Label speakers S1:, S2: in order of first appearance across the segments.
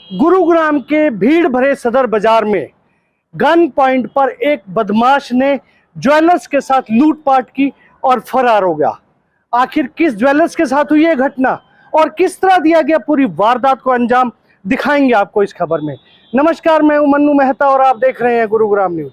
S1: गुरुग्राम के भीड़ भरे सदर बाजार में गन पॉइंट पर एक बदमाश ने ज्वेलर्स के साथ लूटपाट की और फरार हो गया। आखिर किस ज्वेलर्स के साथ हुई यह घटना और किस तरह दिया गया पूरी वारदात को अंजाम, दिखाएंगे आपको इस खबर में। नमस्कार, मैं हूं मन्नू मेहता और आप देख रहे हैं Gurugram news.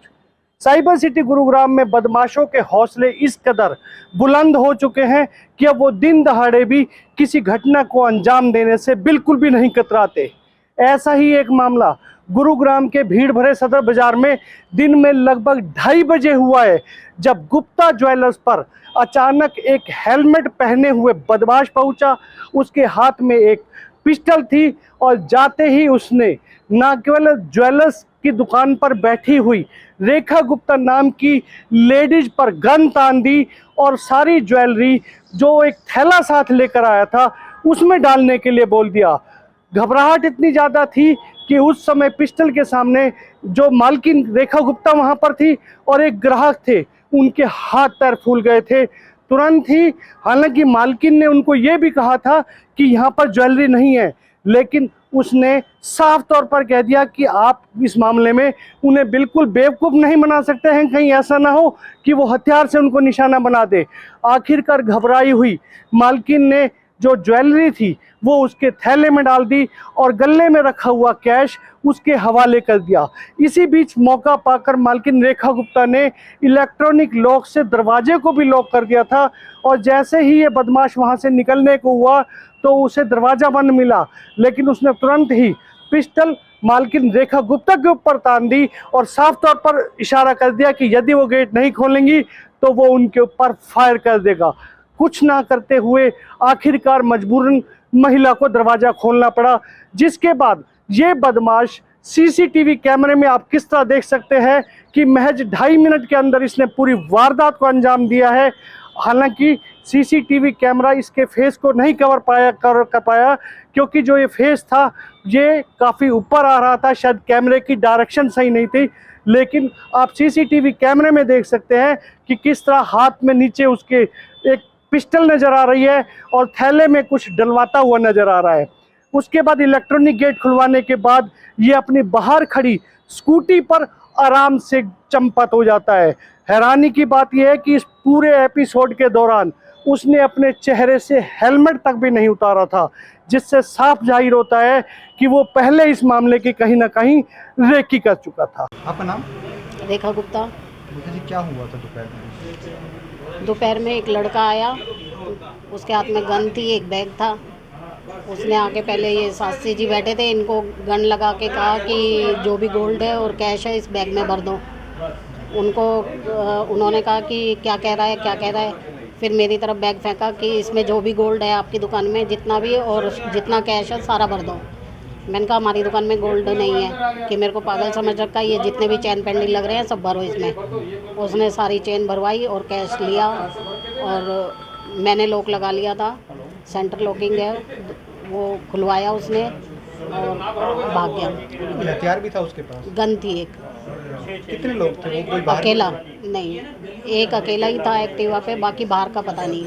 S1: Cyber city Gurugram में बदमाशों के हौसले इस कदर बुलंद हो चुके हैं कि अब वो दिन दहाड़े भी किसी घटना को अंजाम देने से बिल्कुल भी नहीं कतराते। ऐसा ही एक मामला गुरुग्राम के भीड़ भरे सदर बाजार में दिन में लगभग 2:30 बजे हुआ है, जब गुप्ता ज्वेलर्स पर अचानक एक हेलमेट पहने हुए बदमाश पहुंचा। उसके हाथ में एक पिस्टल थी और जाते ही उसने न केवल ज्वेलर्स की दुकान पर बैठी हुई रेखा गुप्ता नाम की लेडीज पर गन तान दी और सारी ज्वेलरी जो एक थैला साथ लेकर आया था उसमें डालने के लिए बोल दिया। घबराहट इतनी ज़्यादा थी कि उस समय पिस्टल के सामने जो मालकिन रेखा गुप्ता वहां पर थी और एक ग्राहक थे, उनके हाथ पैर फूल गए थे तुरंत ही। हालांकि मालकिन ने उनको ये भी कहा था कि यहाँ पर ज्वेलरी नहीं है, लेकिन उसने साफ तौर पर कह दिया कि आप इस मामले में उन्हें बिल्कुल बेवकूफ़ नहीं बना सकते हैं, कहीं ऐसा ना हो कि वो हथियार से उनको निशाना बना दे। आखिरकार घबराई हुई मालकिन ने जो ज्वेलरी थी वो उसके थैले में डाल दी और गले में रखा हुआ कैश उसके हवाले कर दिया। इसी बीच मौका पाकर मालकिन रेखा गुप्ता ने इलेक्ट्रॉनिक लॉक से दरवाजे को भी लॉक कर दिया था और जैसे ही ये बदमाश वहां से निकलने को हुआ तो उसे दरवाज़ा बंद मिला, लेकिन उसने तुरंत ही पिस्टल मालकिन रेखा गुप्ता के ऊपर तान दी और साफ तौर पर इशारा कर दिया कि यदि वो गेट नहीं खोलेंगी तो वो उनके ऊपर फायर कर देगा। कुछ ना करते हुए आखिरकार मजबूरन महिला को दरवाजा खोलना पड़ा, जिसके बाद ये बदमाश सीसीटीवी कैमरे में आप किस तरह देख सकते हैं कि महज 2.5 मिनट के अंदर इसने पूरी वारदात को अंजाम दिया है। हालांकि सीसीटीवी कैमरा इसके फेस को नहीं कर पाया क्योंकि जो ये फेस था ये काफ़ी ऊपर आ रहा था, शायद कैमरे की डायरेक्शन सही नहीं थी। लेकिन आप सीसीटीवी कैमरे में देख सकते हैं कि किस तरह हाथ में नीचे उसके एक पिस्टल नज़र आ रही है और थैले में कुछ डलवाता हुआ नज़र आ रहा है। उसके बाद इलेक्ट्रॉनिक गेट खुलवाने के बाद ये अपनी बाहर खड़ी स्कूटी पर आराम से चंपत हो जाता है। हैरानी की बात यह है कि इस पूरे एपिसोड के दौरान उसने अपने चेहरे से हेलमेट तक भी नहीं उतारा था, जिससे साफ जाहिर होता है कि वो पहले इस मामले की कहीं ना कहीं रेकी कर चुका था।
S2: आपका नाम?
S1: रेखा गुप्ता।
S2: जी, क्या हुआ था दोपहर में?
S3: दोपहर में एक लड़का आया, उसके हाथ में गन थी, एक बैग था। उसने आके पहले ये शास्त्री जी बैठे थे, इनको गन लगा के कहा कि जो भी गोल्ड है और कैश है इस बैग में भर दो। उन्होंने कहा कि क्या कह रहा है, क्या कह रहा है। फिर मेरी तरफ बैग फेंका कि इसमें जो भी गोल्ड है आपकी दुकान में जितना भी और जितना कैश है सारा भर दो। मैंने कहा हमारी दुकान में गोल्ड नहीं है, कि मेरे को पागल समझ रखा, ये जितने भी चैन पेंडेंट लग रहे हैं सब भरो इसमें। उसने सारी चेन भरवाई और कैश लिया और मैंने लॉक लगा लिया था, सेंटर लॉकिंग है वो खुलवाया उसने और भाग गया।
S2: हथियार भी था उसके पास?
S3: गन थी एक।
S2: कितने लोग थे वो? कोई बाहर?
S3: अकेला नहीं, एक अकेला ही था एक्टिवा पे, बाकी बाहर का पता नहीं।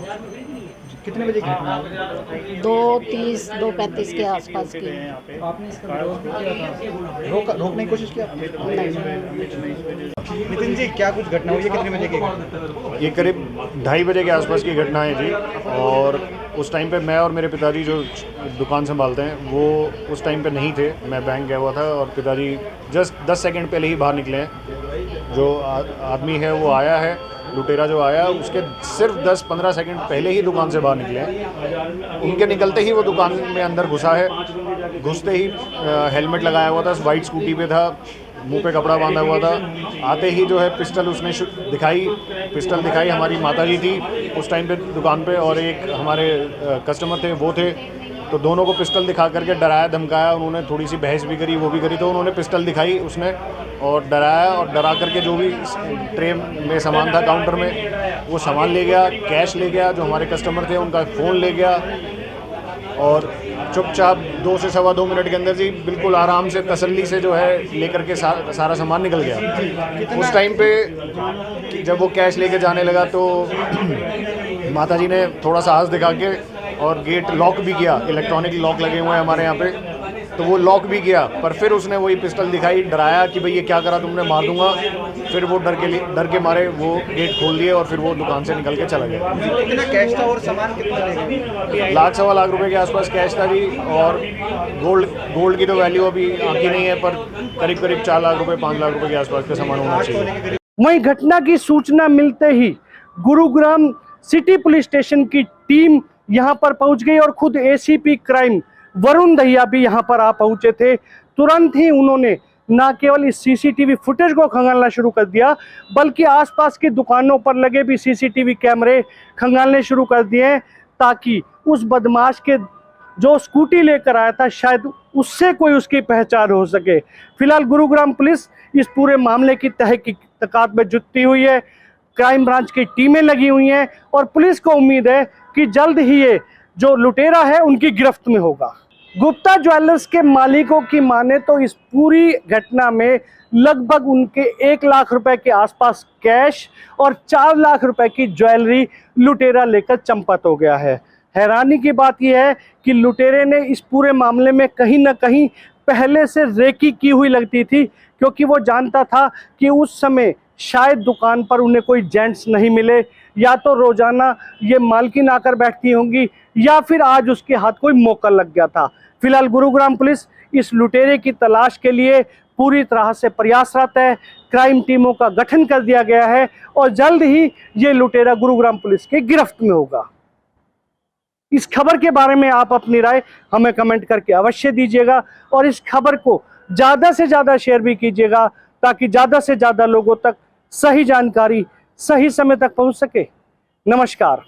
S2: कितने बजे घटना?
S3: 2:30 2:35 के आसपास की।
S2: आपने इसका विरोध भी किया था? रोकने की कोशिश की आपने? नितिन जी, क्या कुछ घटना हुई है? कितने बजे की घटना?
S4: ये करीब 2:30 बजे के आसपास की घटना है जी। और उस टाइम पे मैं और मेरे पिताजी जो दुकान संभालते हैं वो उस टाइम पे नहीं थे। मैं बैंक गया हुआ था और पिताजी जस्ट 10 सेकंड पहले ही बाहर निकले हैं। जो आदमी है वो आया है, लुटेरा जो आया उसके सिर्फ 10-15 सेकंड पहले ही दुकान से बाहर निकले हैं। उनके निकलते ही वो दुकान में अंदर घुसा है। घुसते ही हेलमेट लगाया हुआ था, वाइट स्कूटी पे था, मुंह पे कपड़ा बांधा हुआ था। आते ही जो है पिस्टल उसने दिखाई। हमारी माताजी थी उस टाइम पे दुकान पे और एक हमारे कस्टमर थे वो थे, तो दोनों को पिस्टल दिखा करके डराया धमकाया। उन्होंने थोड़ी सी बहस भी करी, वो भी करी, तो उन्होंने पिस्टल दिखाई उसने और डराया और डरा करके जो भी ट्रे में सामान था काउंटर में वो सामान ले गया, कैश ले गया, जो हमारे कस्टमर थे उनका फ़ोन ले गया और चुपचाप 2 से सवा 2 मिनट के अंदर जी बिल्कुल आराम से तसल्ली से जो है लेकर के सारा सामान निकल गया। उस टाइम पे जब वो कैश लेके जाने लगा तो माताजी ने थोड़ा सा साहस दिखा के और गेट लॉक भी किया। इलेक्ट्रॉनिक लॉक लगे हुए हैं हमारे यहाँ पे, तो वो लॉक भी किया, पर फिर उसने वही पिस्टल दिखाई, डराया कि भाई ये क्या करा तुमने, मार दूंगा। फिर वो डर के मारे वो गेट खोल दिए और फिर वो दुकान से निकल के चला गया।
S2: कितना कैश था और सामान कितना ले गए?
S4: लाख सवा लाख रुपए के आसपास कैश था जी, और गोल्ड की तो वैल्यू अभी आंकी नहीं है, पर करीब करीब 4 लाख रुपए 5 लाख रुपए के आसपास का सामान होना चाहिए।
S1: वहीं घटना की सूचना मिलते ही गुरुग्राम सिटी पुलिस स्टेशन की टीम यहां पर पहुंच गई और खुद एसीपी क्राइम वरुण दहिया भी यहां पर आ पहुंचे थे। तुरंत ही उन्होंने न केवल इस सीसीटीवी फुटेज को खंगालना शुरू कर दिया, बल्कि आसपास की दुकानों पर लगे भी सीसीटीवी कैमरे खंगालने शुरू कर दिए, ताकि उस बदमाश के जो स्कूटी लेकर आया था शायद उससे कोई उसकी पहचान हो सके। फिलहाल गुरुग्राम पुलिस इस पूरे मामले की तहकीकात में जुटी हुई है, क्राइम ब्रांच की टीमें लगी हुई हैं और पुलिस को उम्मीद है कि जल्द ही ये जो लुटेरा है उनकी गिरफ्त में होगा। गुप्ता ज्वेलर्स के मालिकों की माने तो इस पूरी घटना में लगभग उनके 1 लाख रुपए के आसपास कैश और 4 लाख रुपए की ज्वेलरी लुटेरा लेकर चंपत हो गया है। हैरानी की बात यह है कि लुटेरे ने इस पूरे मामले में कहीं ना कहीं पहले से रेकी की हुई लगती थी, क्योंकि वो जानता था कि उस समय शायद दुकान पर उन्हें कोई जेंट्स नहीं मिले, या तो रोजाना ये मालकिन आकर बैठती होंगी या फिर आज उसके हाथ कोई मौका लग गया था। फिलहाल गुरुग्राम पुलिस इस लुटेरे की तलाश के लिए पूरी तरह से प्रयासरत है। क्राइम टीमों का गठन कर दिया गया है और जल्द ही ये लुटेरा गुरुग्राम पुलिस की गिरफ्त में होगा। इस खबर के बारे में आप अपनी राय हमें कमेंट करके अवश्य दीजिएगा और इस खबर को ज़्यादा से ज़्यादा शेयर भी कीजिएगा, ताकि ज़्यादा से ज़्यादा लोगों तक सही जानकारी सही समय तक पहुंच सके। नमस्कार।